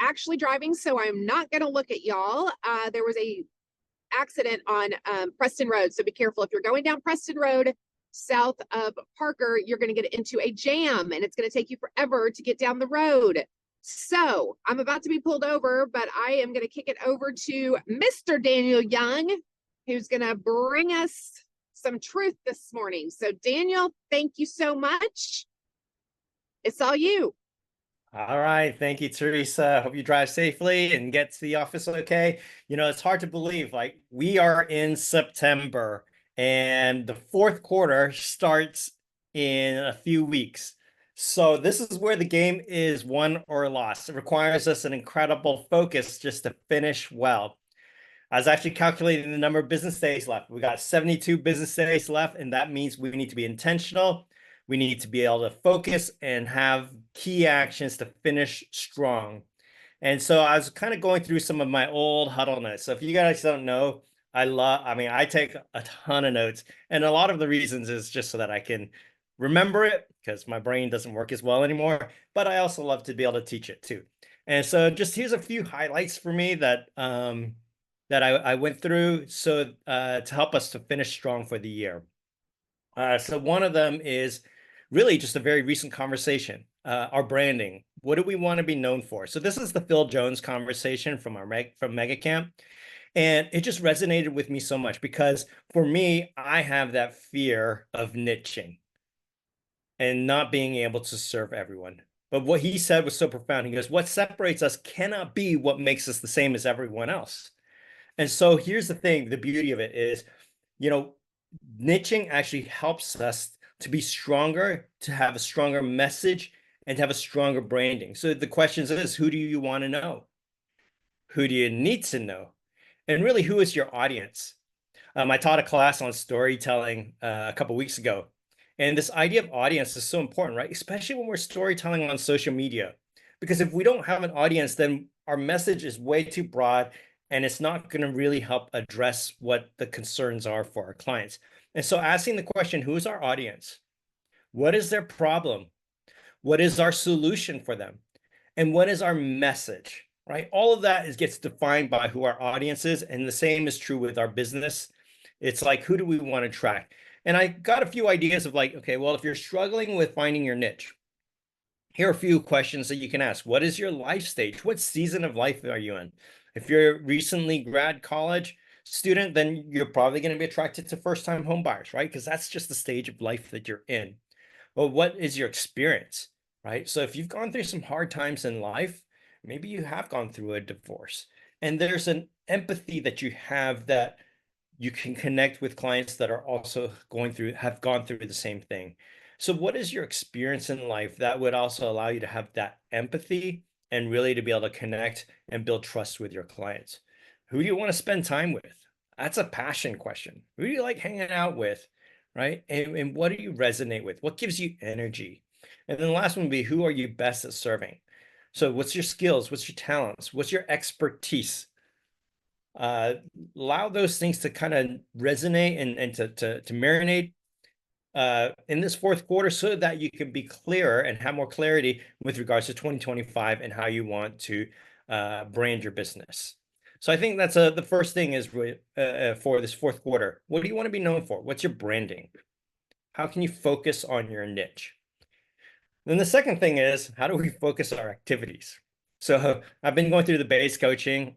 actually driving, so I'm not going to look at y'all. There was a accident on Preston Road, so be careful. If you're going down Preston Road, south of Parker, you're going to get into a jam, and it's going to take you forever to get down the road. So I'm about to be pulled over, but I am going to kick it over to Mr. Daniel Young, who's going to bring us some truth this morning. So Daniel, thank you so much. It's all you. All right. Thank you, Teresa. Hope you drive safely and get to the office okay. You know, it's hard to believe, like, we are in September and the fourth quarter starts in a few weeks. So this is where the game is won or lost. It requires us an incredible focus just to finish well. I was actually calculating the number of business days left. We got 72 business days left, and that means we need to be intentional. We need to be able to focus and have key actions to finish strong. And so I was kind of going through some of my old huddle notes. So if you guys don't know, I take a ton of notes, and a lot of the reasons is just so that I can remember it because my brain doesn't work as well anymore, but I also love to be able to teach it too. And so just here's a few highlights for me that I went through to help us to finish strong for the year. So one of them is really just a very recent conversation, our branding. What do we want to be known for? So this is the Phil Jones conversation from from Mega Camp. And it just resonated with me so much because for me, I have that fear of niching and not being able to serve everyone. But what he said was so profound. He goes, what separates us cannot be what makes us the same as everyone else. And so here's the thing, the beauty of it is, you know, niching actually helps us to be stronger, to have a stronger message, and to have a stronger branding. So the question is, who do you want to know? Who do you need to know? And really, who is your audience? I taught a class on storytelling a couple weeks ago. And this idea of audience is so important, right? Especially when we're storytelling on social media. Because if we don't have an audience, then our message is way too broad and it's not going to really help address what the concerns are for our clients. And so asking the question, who is our audience? What is their problem? What is our solution for them? And what is our message, right? All of that gets defined by who our audience is. And the same is true with our business. It's like, who do we want to track? And I got a few ideas of like, okay, well, if you're struggling with finding your niche, here are a few questions that you can ask. What is your life stage? What season of life are you in? If you're a recently grad college student, then you're probably going to be attracted to first-time home buyers, right? Because that's just the stage of life that you're in. Well, what is your experience, right? So if you've gone through some hard times in life, maybe you have gone through a divorce, and there's an empathy that you have that you can connect with clients that are also have gone through the same thing. So what is your experience in life that would also allow you to have that empathy and really to be able to connect and build trust with your clients? Who do you want to spend time with? That's a passion question. Who do you like hanging out with? Right? And what do you resonate with? What gives you energy? And then the last one would be, who are you best at serving? So what's your skills? What's your talents? What's your expertise? Allow those things to kind of resonate and to marinate in this fourth quarter so that you can be clearer and have more clarity with regards to 2025 and how you want to brand your business. So I think that's the first thing is for this fourth quarter. What do you want to be known for? What's your branding? How can you focus on your niche? Then the second thing is, how do we focus our activities? So I've been going through the base coaching.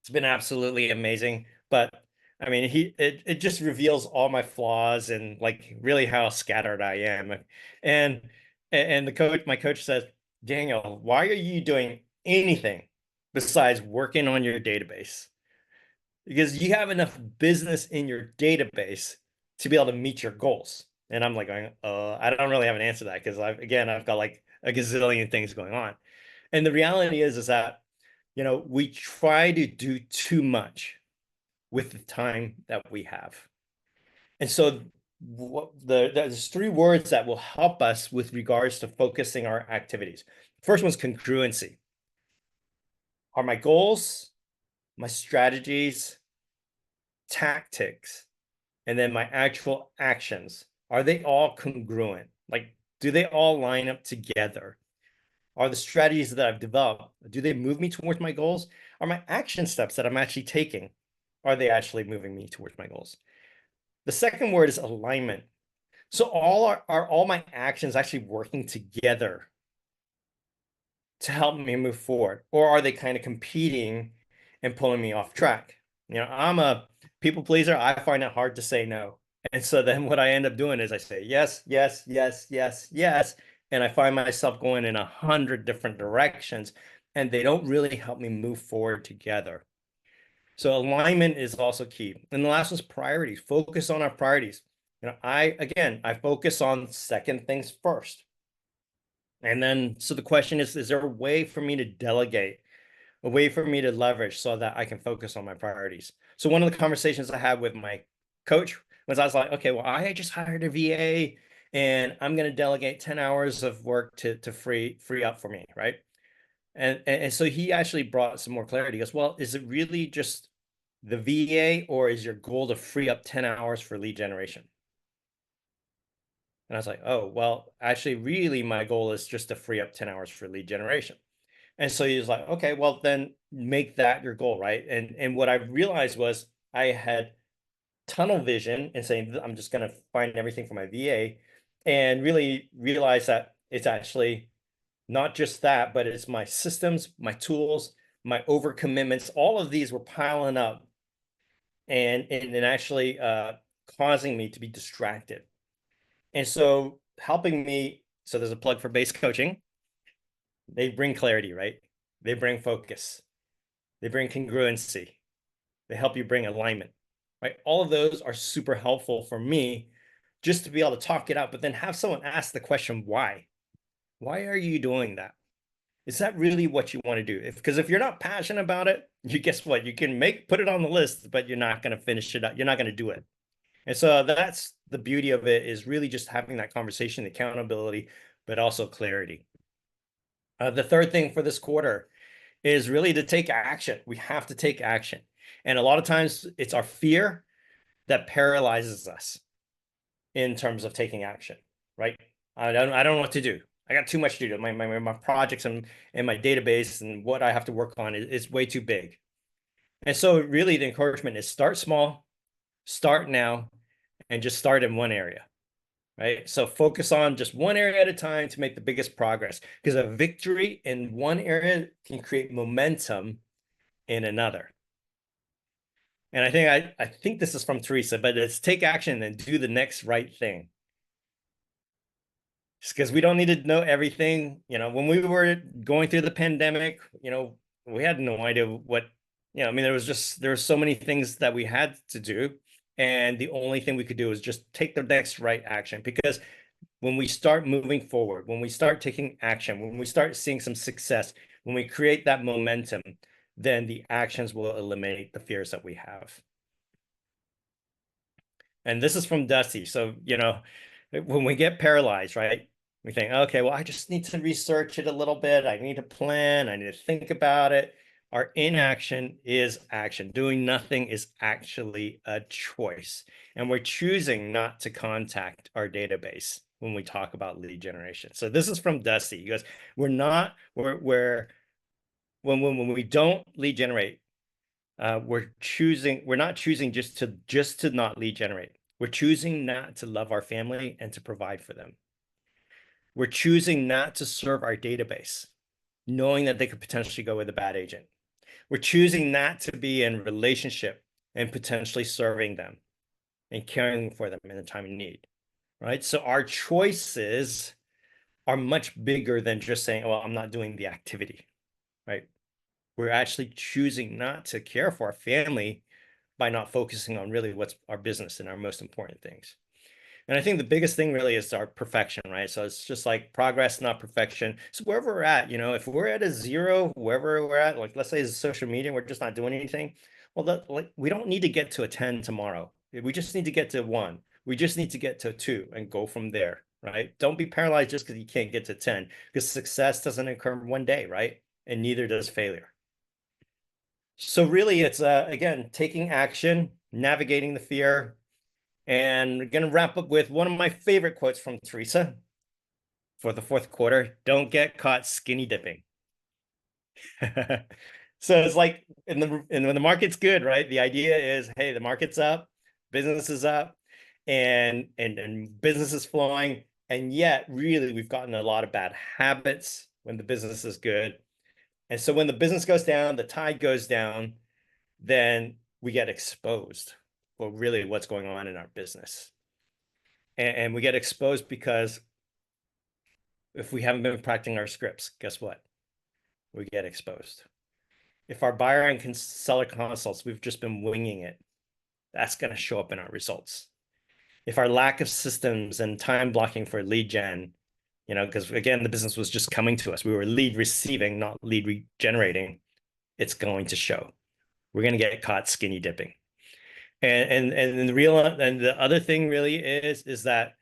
It's been absolutely amazing. But I mean, it just reveals all my flaws and like really how scattered I am. And my coach says, Daniel, why are you doing anything besides working on your database? Because you have enough business in your database to be able to meet your goals. And I'm like, I don't really have an answer to that because I've got like a gazillion things going on. And the reality is that, you know, we try to do too much with the time that we have. And so there's three words that will help us with regards to focusing our activities. First one's congruency. Are my goals, my strategies, tactics, and then my actual actions, are they all congruent? Like, do they all line up together? Are the strategies that I've developed, do they move me towards my goals? Are my action steps that I'm actually taking, are they actually moving me towards my goals? The second word is alignment. So are all my actions actually working together to help me move forward? Or are they kind of competing and pulling me off track? I'm a people pleaser. I find it hard to say no. And so then what I end up doing is I say yes, yes, yes, yes, yes. And I find myself going in 100 different directions, and they don't really help me move forward together. So alignment is also key. And the last one's priorities. Focus on our priorities. I focus on second things first. And then, so the question is there a way for me to delegate, a way for me to leverage so that I can focus on my priorities? So one of the conversations I had with my coach was I was like, okay, well, I just hired a VA and I'm going to delegate 10 hours of work to free up for me. Right. And so he actually brought some more clarity. He goes, well, is it really just the VA, or is your goal to free up 10 hours for lead generation? And I was like, oh, well, actually, really, my goal is just to free up 10 hours for lead generation. And so he was like, okay, well, then make that your goal, right? And what I realized was I had tunnel vision and saying, I'm just going to find everything for my VA, and really realize that it's actually not just that, but it's my systems, my tools, my overcommitments. All of these were piling up and actually causing me to be distracted. And so helping me, so there's a plug for base coaching. They bring clarity, right? They bring focus. They bring congruency. They help you bring alignment, right? All of those are super helpful for me just to be able to talk it out, but then have someone ask the question, why? Why are you doing that? Is that really what you want to do? Because if you're not passionate about it, you guess what? You can put it on the list, but you're not going to finish it up. You're not going to do it. And so that's the beauty of it, is really just having that conversation, accountability, but also clarity. The third thing for this quarter is really to take action. We have to take action. And a lot of times it's our fear that paralyzes us in terms of taking action, right? I don't know what to do. I got too much to do. My projects and my database and what I have to work on is way too big. And so really the encouragement is start small, start now, and just start in one area, right? So focus on just one area at a time to make the biggest progress, because a victory in one area can create momentum in another. And I think this is from Teresa, but it's take action and do the next right thing. Just because we don't need to know everything. When we were going through the pandemic, we had no idea what, I mean, there were so many things that we had to do. And the only thing we could do is just take the next right action. Because when we start moving forward, when we start taking action, when we start seeing some success, when we create that momentum, then the actions will eliminate the fears that we have. And this is from Dusty. So, when we get paralyzed, right? We think, okay, well, I just need to research it a little bit. I need to plan. I need to think about it. Our inaction is action. Doing nothing is actually a choice. And we're choosing not to contact our database when we talk about lead generation. So this is from Dusty. He goes, when we don't lead generate, we're not choosing just to not lead generate. We're choosing not to love our family and to provide for them. We're choosing not to serve our database, knowing that they could potentially go with a bad agent. We're choosing not to be in relationship and potentially serving them and caring for them in a time of need, right? So our choices are much bigger than just saying, well, I'm not doing the activity, right? We're actually choosing not to care for our family by not focusing on really what's our business and our most important things. And I think the biggest thing really is our perfection, right? So it's just like progress, not perfection. So wherever we're at, if we're at a zero, wherever we're at, like let's say it's social media, we're just not doing anything. Well, we don't need to get to a 10 tomorrow. We just need to get to 1. We just need to get to 2 and go from there, right? Don't be paralyzed just because you can't get to 10, because success doesn't occur one day, right? And neither does failure. So really it's again, taking action, navigating the fear. And we're going to wrap up with one of my favorite quotes from Teresa. for the fourth quarter, don't get caught skinny dipping. So it's like when the market's good, right? The idea is, hey, the market's up, business is up, and business is flowing. And yet, really, we've gotten a lot of bad habits when the business is good. And so when the business goes down, the tide goes down, then we get exposed for really what's going on in our business. And we get exposed because if we haven't been practicing our scripts, guess what? We get exposed. If our buyer and seller consults, we've just been winging it, that's going to show up in our results. If our lack of systems and time blocking for lead gen, because again, the business was just coming to us. We were lead receiving, not lead generating. It's going to show. We're going to get caught skinny dipping. And the other thing really is that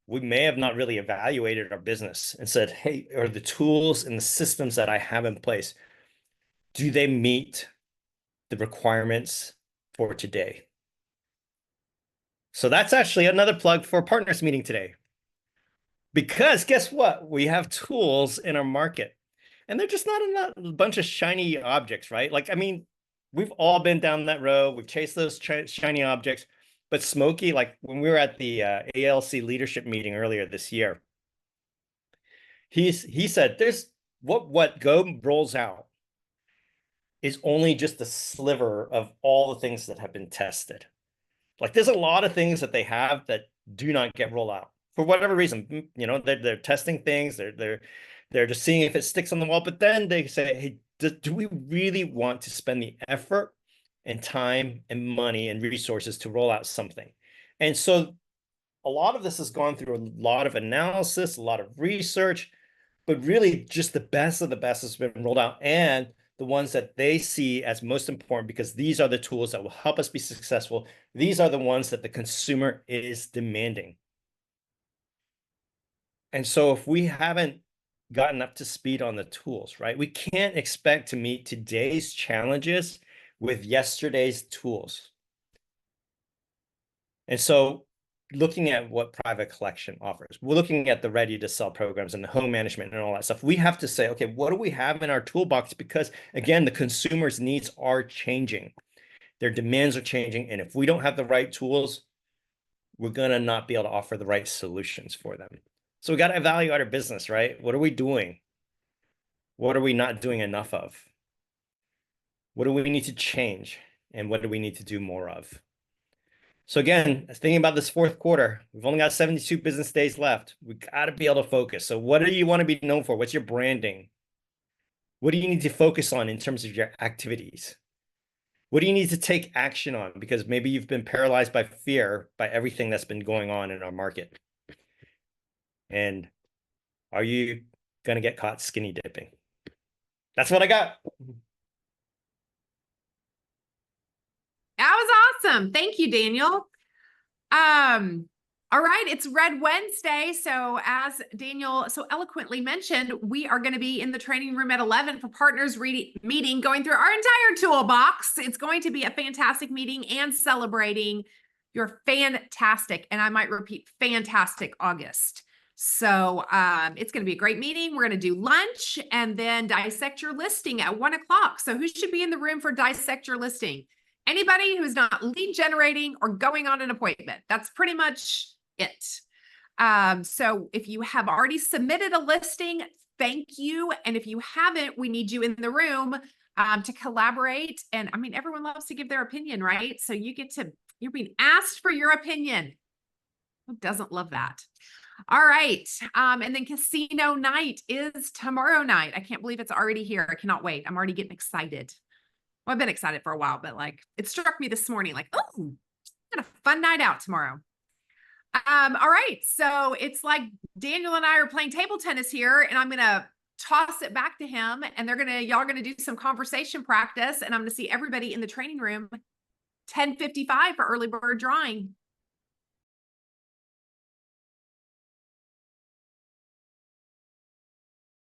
we may have not really evaluated our business and said, hey, are the tools and the systems that I have in place, do they meet the requirements for today? So that's actually another plug for partners meeting today. Because guess what? We have tools in our market, and they're just not a bunch of shiny objects, right? Like, I mean, we've all been down that road. We've chased those shiny objects. But Smokey, like when we were at the ALC leadership meeting earlier this year, he said, "There's what Go rolls out is only just a sliver of all the things that have been tested. Like there's a lot of things that they have that do not get rolled out for whatever reason. They're testing things. They're just seeing if it sticks on the wall. But then they say, hey, do we really want to spend the effort and time and money and resources to roll out something? And so a lot of this has gone through a lot of analysis, a lot of research, but really just the best of the best has been rolled out, and the ones that they see as most important, because these are the tools that will help us be successful. These are the ones that the consumer is demanding. And so if we haven't gotten up to speed on the tools, right, we can't expect to meet today's challenges with yesterday's tools. And so looking at what private collection offers, we're looking at the ready to sell programs and the home management and all that stuff. We have to say, okay, what do we have in our toolbox? Because again, the consumer's needs are changing. Their demands are changing. And if we don't have the right tools, we're going to not be able to offer the right solutions for them. So we got to evaluate our business, right? What are we doing? What are we not doing enough of? What do we need to change? And what do we need to do more of? So again, thinking about this fourth quarter, we've only got 72 business days left. We got to be able to focus. So what do you want to be known for? What's your branding? What do you need to focus on in terms of your activities? What do you need to take action on? Because maybe you've been paralyzed by fear by everything that's been going on in our market. And are you going to get caught skinny dipping? That's what I got. That was awesome. Thank you, Daniel. All right, it's Red Wednesday. So as Daniel so eloquently mentioned, we are going to be in the training room at 11 for partners meeting, going through our entire toolbox. It's going to be a fantastic meeting and celebrating your fantastic, and I might repeat, fantastic August. So it's going to be a great meeting. We're going to do lunch and then dissect your listing at 1 o'clock. So who should be in the room for dissect your listing? Anybody who's not lead generating or going on an appointment. That's pretty much it. So if you have already submitted a listing, thank you. And if you haven't, we need you in the room to collaborate. And I mean, everyone loves to give their opinion, right? So you're being asked for your opinion. Who doesn't love that? All right. And then casino night is tomorrow night. I can't believe it's already here. I cannot wait. I'm already getting excited. Well, I've been excited for a while, but like it struck me this morning, like, oh, got a fun night out tomorrow. All right. So it's like Daniel and I are playing table tennis here, and I'm going to toss it back to him, and y'all are going to do some conversation practice, and I'm going to see everybody in the training room 10:55 for early bird drawing.